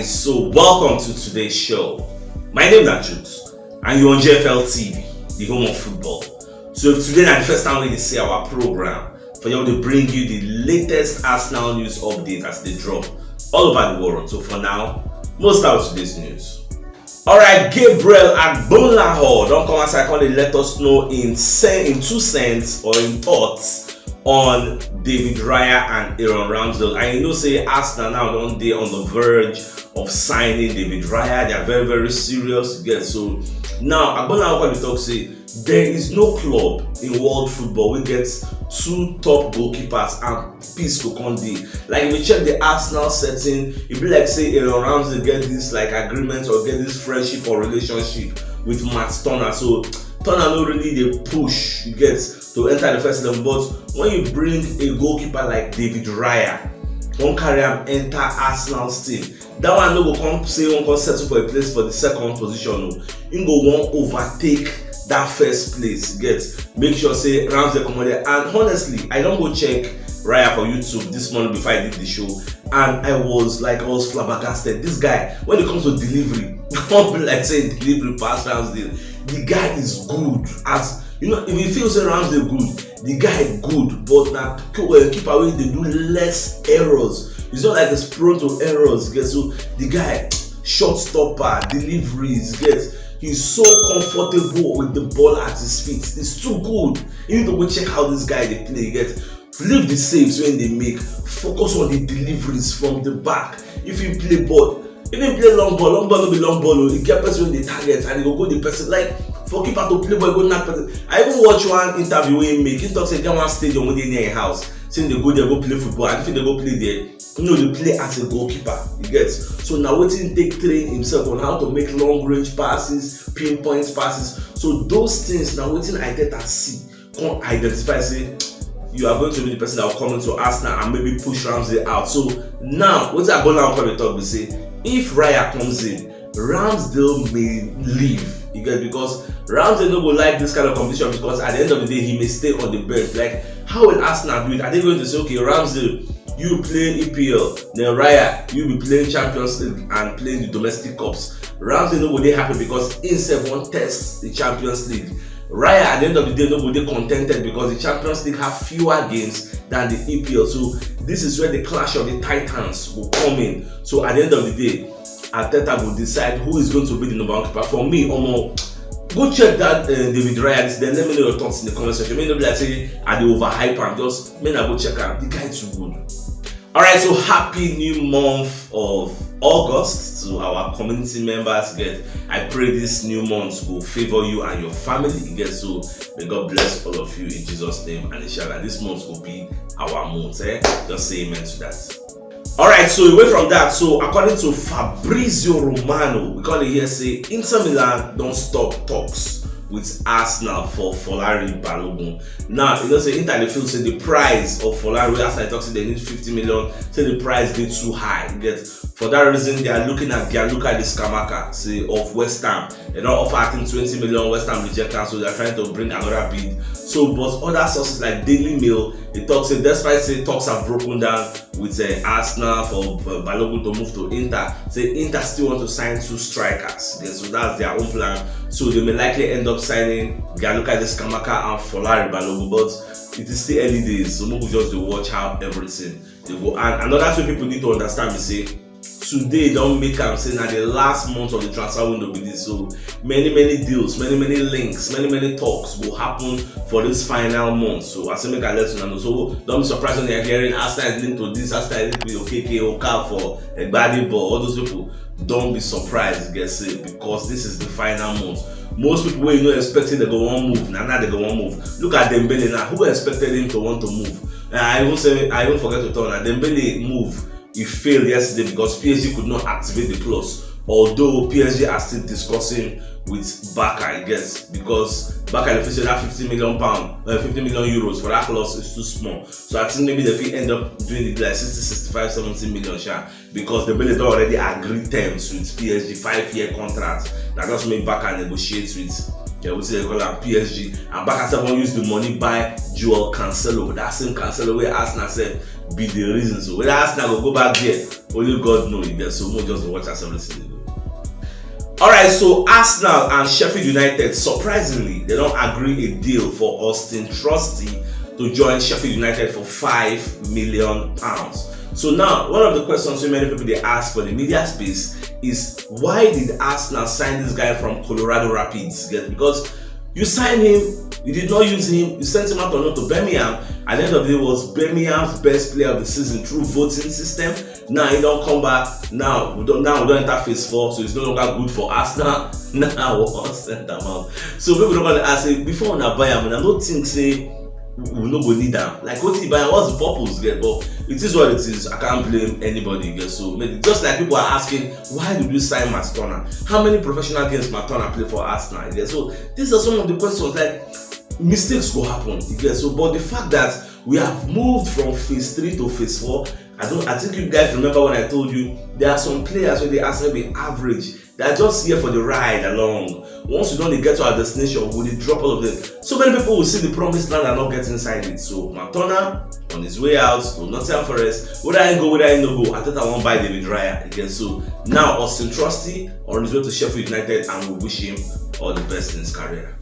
guys, so welcome to today's show. My name is CHUKS and you're on JFL TV, the home of football. So today is the first time we see our program for you to bring you the latest Arsenal news update as they drop all over the world. So for now, we'll start with today's news. Alright, Gabriel Agbonlahor don't come outside and let us know in 2 cents or in thoughts on David Raya and Aaron Ramsdale. And you know, say Arsenal now don't they on the verge of signing David Raya. They are very, very serious. So now Agbonlahor will talk say there is no club in world football we get 2 top goalkeepers and peace to Conde. Like if you check the Arsenal setting, it be like say Aaron Ramsdale get this like agreement or get this friendship or relationship with Matt Turner. So Turner not really the push you get to enter the first 11, but when you bring a goalkeeper like David Raya, don't carry him enter Arsenal's team. That one no go come say one can settle for a place for the second position. No, he go one overtake that first place. Make sure say Ramsdale come on there. And honestly, I don't go check Raya for YouTube this morning before I did the show, and I was flabbergasted. This guy, when it comes to delivery, don't be like saying delivery pass Ramsdale. The guy is good. As you know, if you feel say Ramsdale good, the guy good, but now keep away they do less errors. It's not like it's prone to errors. So the guy, shot stopper, deliveries, he's so comfortable with the ball at his feet. It's too good. You need to go check how this guy they play. Leave the saves when they make. Focus on the deliveries from the back. If you play ball, even play long ball will be long ball. You get person when they target and you go the person like for keeper to play ball, go knock person. I even watch one interview where he make. He talks say get one stadium when they near a house. Saying they go there go play football. And if they go play there, they play as a goalkeeper. You get so now waiting take train himself on how to make long range passes, pinpoint passes. So those things now waiting I get and see, can't identify say you are going to be the person that will come into Arsenal and maybe push Ramsdale out. So now what I'm going to come and talk, we say if Raya comes in, Ramsdale may leave. You get because Ramsdale no go like this kind of competition because at the end of the day he may stay on the bench. Like how will Arsenal do it? Are they going to say okay, Ramsdale, you play EPL, then Raya, you be playing Champions League and playing the domestic cups? Ramsdale no go dey happy because himself won't test the Champions League. Raya at the end of the day no go dey contented because the Champions League have fewer games than the EPL. So this is where the clash of the titans will come in. So at the end of the day, Arteta will decide who is going to be the number 1 keeper. For me, go check that David Raya. Then let me know your thoughts in the comment section. May not be like say I dey overhype am. Just may I go check am. The guy is too good. Alright, so happy new month of August to our community members. I pray this new month will favor you and your family. So may God bless all of you in Jesus' name, and inshallah this month will be our month. Just say amen to that. Alright, so away from that, so according to Fabrizio Romano, we call it here say Inter Milan don't stop talks with Arsenal for Folari Balogun. Now, you know, say Inter they feel say the price of Folari, Arsenal talks they need 50 million, say the price they too high. For that reason, they are looking at Gianluca Di Scamacca, say of West Ham. They don't offer I think 20 million, West Ham reject them, so they are trying to bring another bid. So, but other sources like Daily Mail, they talk say despite say talks have broken down with Arsenal for Balogun to move to Inter, say Inter still want to sign 2 strikers. So that's their own plan. So they may likely end up signing Gianluca Di Scamacca and Folari Balogun, but it is still early days, so maybe just to watch how everything they go. And another thing people need to understand is say today don't make am say na the last month of the transfer window be this. So many deals, many links, many talks will happen for this final month. So as I make a let you know, so don't be surprised when you're hearing Arsenal is linked to this, Arsenal is linked with OKK, Oka for a body ball. All those people, don't be surprised, because this is the final month. Most people were not expecting they go one move. Now they go one move. Look at Dembele now. Who expected him to want to move? I even forget to tell now. Dembele move. He failed yesterday because PSG could not activate the clause. Although PSG are still discussing with Barca, I guess, because Barca they said that 50 million euros for that clause is too small. So I think maybe they will end up doing it like 60, 65, 70 million share because the Dembele already agreed terms with PSG 5-year contract. That just make Barca negotiate with we say they call them PSG, and back at use the money buy Joel Cancelo. That same Cancelo where Arsenal said be the reason. So whether Arsenal will go back there, only God knows. There's so much just watch us every season. Alright, so Arsenal and Sheffield United, surprisingly, they don't agree a deal for Austin Trusty to join Sheffield United for £5 million. So now, one of the questions so many people they ask for the media space is, why did Arsenal sign this guy from Colorado Rapids? Because you signed him, you did not use him, you sent him out on loan to Birmingham. At the end of the day, was Birmingham's best player of the season through voting system. Now he don't come back. Now we don't enter phase 4, so it's no longer good for Arsenal. Now we'll send them out. So people don't want to ask, before we buy him, I don't think say we no go need them. Like what he buy? What's the purpose? But it is what it is. I can't blame anybody. So just like people are asking, why did you sign Matt Turner? How many professional games Matt Turner play for Arsenal? So these are some of the questions. Like, mistakes will happen. So but the fact that we have moved from phase 3 to phase 4, I think you guys remember when I told you there are some players where they Arsenal be average. They are just here for the ride along. Once we don't get to our destination, we will drop all of them. So many people will see the promised land and not get inside it. So Matt Turner on his way out to Nottingham Forest, whether I go, whether I no go, I thought I won't buy David Raya again. So now Austin Trusty on his way to Sheffield United, and we wish him all the best in his career.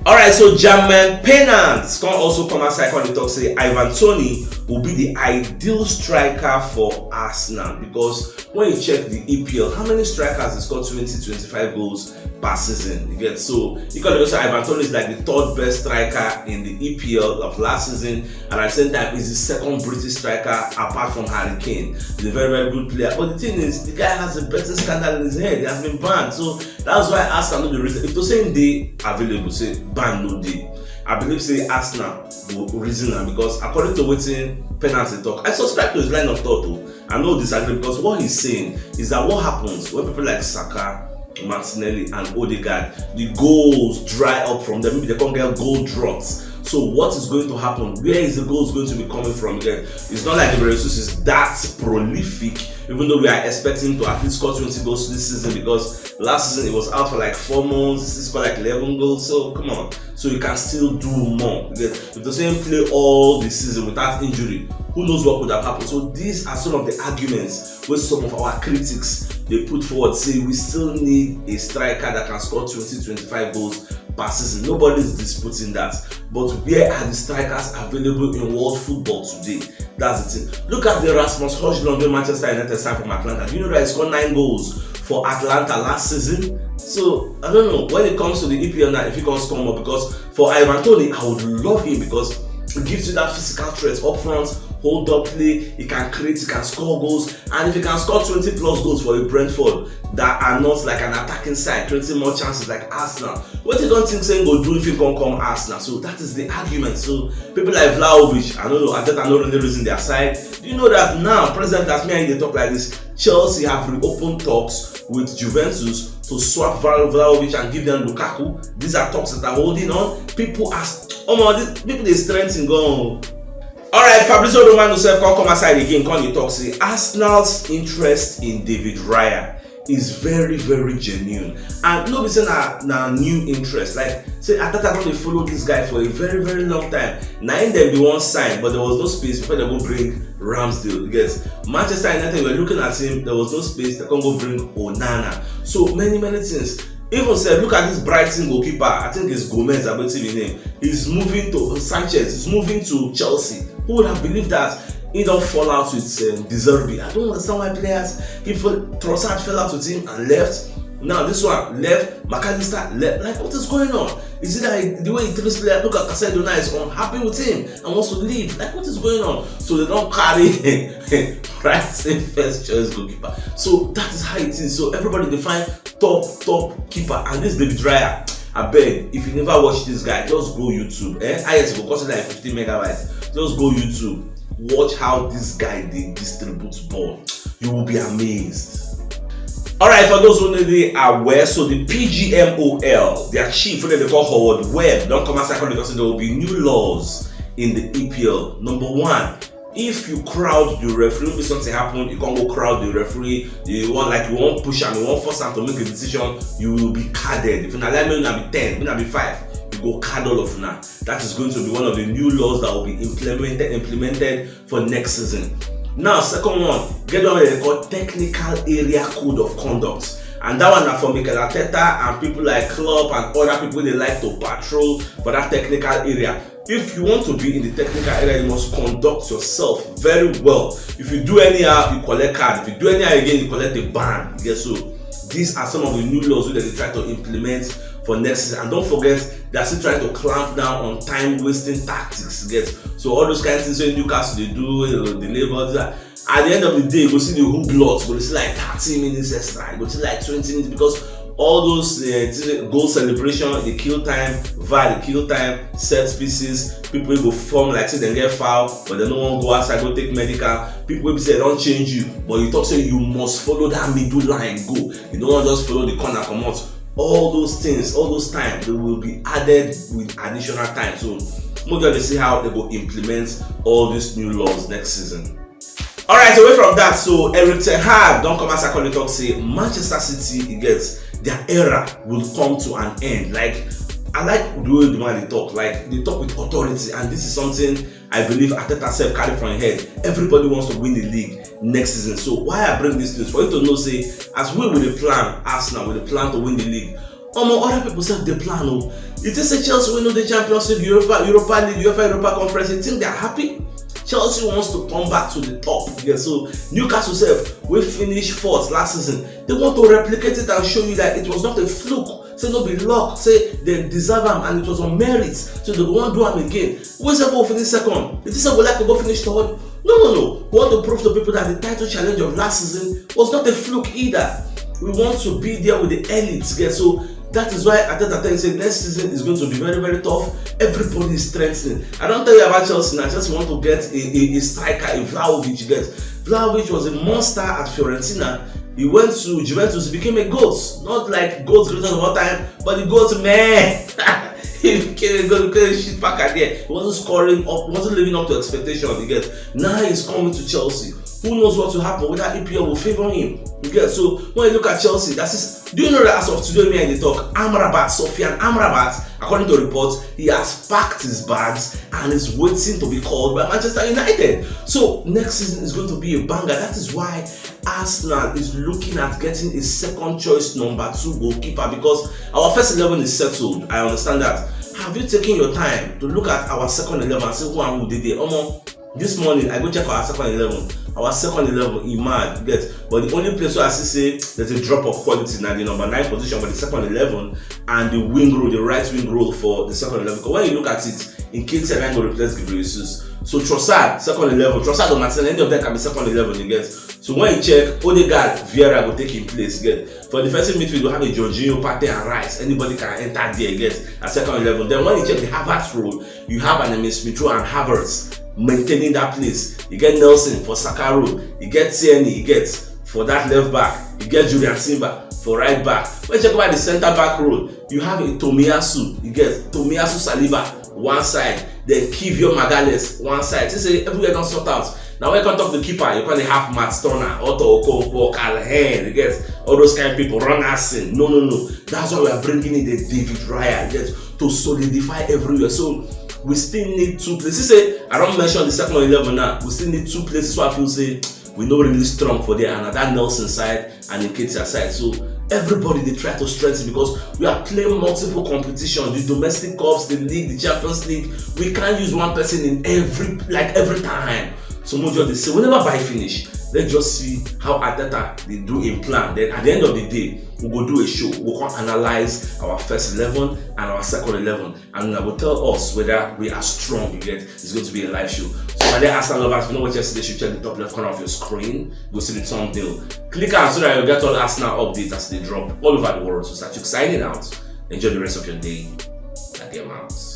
Alright, so German Pennant can also come outside when they talk say Ivan Toney will be the ideal striker for Arsenal, because when you check the EPL, how many strikers has got 20-25 goals per season? You get, so you can also say Ivan Toney is like the third best striker in the EPL of last season, and at the same time is the second British striker apart from Harry Kane. He's a very, very good player. But the thing is, the guy has a betting scandal in his head. He has been banned. So that's why Arsenal know the reason. If the same day available, say ban no day, I believe say Arsenal will reason am, because according to wetin Pennant talk, I subscribe to his line of thought too. I know disagree, because what he's saying is that what happens when people like Saka, Martinelli and Odegaard, the goals dry up from them, maybe they can't get goal drops. So what is going to happen? Where is the goals going to be coming from again? It's not like the Jesus is that prolific, even though we are expecting to at least score 20 goals this season, because last season it was out for like 4 months, this is scored like 11 goals, so come on. So you can still do more. If the same play all the season without injury, who knows what could have happened? So these are some of the arguments where some of our critics they put forward, say we still need a striker that can score 20-25 goals per season. Nobody is disputing that. But where are the strikers available in world football today? That's the thing. Look at the Rasmus Højlund when Manchester United signed from Atlanta. Do you know that he scored 9 goals for Atlanta last season? So I don't know, when it comes to the EPL now, if he can score more, because for Ivan Toney, I would love him because it gives you that physical threat up front, hold up play, he can create, he can score goals, and if he can score 20 plus goals for a Brentford that are not like an attacking side, creating more chances like Arsenal, what you don't think saying go do if you can come Arsenal? So that is the argument. So people like Vlahovic, I don't know, I think I know the reason their side. Do you know that now, President as me and they talk like this, Chelsea have reopened talks with Juventus to swap Vlahovic and give them Lukaku? These are talks that are holding on. People ask, people they strengthen go. Alright, Fabrizio Romano self come aside again, come you talk say Arsenal's interest in David Raya is very, very genuine, and no be say na new interest. Like say Ateta don dey follow this guy for a very, very long time. Na in dem be one sign, but there was no space before they go bring Ramsdale. Yes, Manchester United were looking at him, there was no space, they can't go bring Onana. So many things. Even said, look at this Brighton goalkeeper, I think it's Gomez, I believe his name. He's moving to Sanchez, he's moving to Chelsea. Who would have believed that he don't fall out with Deserbi? I don't understand why players, Trossard fell out with him and left. Now this one left, McAllister left. Like, what is going on? Is it like the way he treats players? Look at Casedo now is unhappy with him and wants to leave. Like, what is going on? So they don't carry Brighton first choice goalkeeper. So that is how it is. So everybody define top keeper, and this David Raya. I beg, if you never watch this guy, just go YouTube. IS will cost like 50 megabytes. Just go YouTube. Watch how this guy distributes ball. You will be amazed. Alright, for those who know are aware, so the PGMOL, their chief, what they call Howard Webb, don't come outside because there will be new laws in the EPL. Number 1, if you crowd the referee, if something happen, you can't go crowd the referee. You won't push him, you won't force him to make a decision. You will be carded. If you allow me to be 10, me be 5, you go card all of now. That is going to be one of the new laws that will be implemented for next season. Now, second one, get what they call technical area code of conduct. And that one is for Mikel Arteta and people like Klopp and other people they like to patrol for that technical area. If you want to be in the technical area, you must conduct yourself very well. If you do anyhow, you collect card. If you do anyhow again, you collect a ban. So these are some of the new laws that they try to implement for next season. And don't forget, they're still trying to clamp down on time-wasting tactics. So all those kinds of things when Newcastle they do, the neighbors. At the end of the day, you go see the hoop lots, you go see like 30 minutes extra, you go see like 20 minutes because all those goal celebration, the kill time, the kill time, set pieces, people will go form like say they get foul, but they don't want to go outside, go take medical. People will say they don't change you, but you talk say you must follow that middle line, go. You don't want to just follow the corner, come out. All those things, all those time, they will be added with additional time. So we're going to see how they will implement all these new laws next season. Alright, away from that, so Eric Ten Hag don't come as I call it talk say Manchester City their era will come to an end. Like I like the way the man they talk with authority, and this is something I believe Arteta self carry from head. Everybody wants to win the league next season. So why I bring this news for you to know say as we with the plan, Arsenal with the plan to win the league. Other people say the plan. It is a Chelsea win the Champions League, Europa League, Europa Conference. You think they're happy? Chelsea wants to come back to the top. So Newcastle self, we finished 4th last season. They want to replicate it and show you that it was not a fluke. Say no be luck. Say they deserve them and it was on merit. So they won't do them again. We say go finish 2nd. It is we like to go finish 3rd. No. We want to prove to people that the title challenge of last season was not a fluke either. We want to be there with the elites. So that is why Arteta said next season is going to be very, very tough. Everybody is strengthening. I don't tell you about Chelsea. I just want to get a striker, a Vlahovic. Vlahovic was a monster at Fiorentina. He went to Juventus, became a GOAT. Not like GOAT greatest of all time, but the GOAT man. He became a GOAT, shit back at there. He wasn't scoring up, wasn't living up to expectation. Now he's coming to Chelsea. Who knows what will happen? Whether EPL will favor him. So when you look at Chelsea, do you know that as of today, me and they talk, Sofian Amrabat, according to reports, he has packed his bags and is waiting to be called by Manchester United. So next season is going to be a banger. That is why Arsenal is looking at getting a second choice number 2 goalkeeper, because our first 11 is settled. I understand that. Have you taken your time to look at our second 11 and say who did they? This morning I go check our second 11. Our second 11 is mad, but the only place where I see say there's a drop of quality now the number 9 position for the second 11 and the wing role, the right wing role for the second 11. Because when you look at it, in case I'm going to replace Gabriel Jesus, so Trossard second 11, Trossard or Martin, any of them can be second 11. So when you check, Odegaard, Vieira will take in place. For defensive midfield, you have a Jorginho, Partey, and Rice. Anybody can enter there. At second 11. Then when you check the Havertz role, you have an Emil Smith-Rowe and Havertz maintaining that place. You get Nelson for Saka role. You get Tierney. You get for that left back. You get Julian Timber for right back. When you check about the centre back role, you have a Tomiyasu. You get Tomiyasu Saliba one side. Then Kivio Magales one side. You say everywhere don't sort out. Now when you come talk the keeper, you probably have Matt Stoner, Otto Okonkwo, Calhen, you get all those kind of people, Ron Aston. No. That's why we are bringing in the David Raya, to solidify everywhere. So we still need 2 places. Say I don't mention the second 11 now. We still need 2 places where I feel say we know really strong for there, and at that Nelson side and the Ketia side. So everybody they try to strengthen because we are playing multiple competitions, the domestic cups, the league, the Champions League. We can't use one person in every time. So Mojo they say whenever by finish, let's just see how Arteta they do in plan. Then at the end of the day, we will do a show. We can analyze our first 11 and our second 11, and I will tell us whether we are strong. It's going to be a live show. So my dear Arsenal lovers, if you know what yesterday, you should check the top left corner of your screen. Go see the thumbnail. Click on so that you'll get all Arsenal updates as they drop all over the world. So start signing out. Enjoy the rest of your day. At the amount.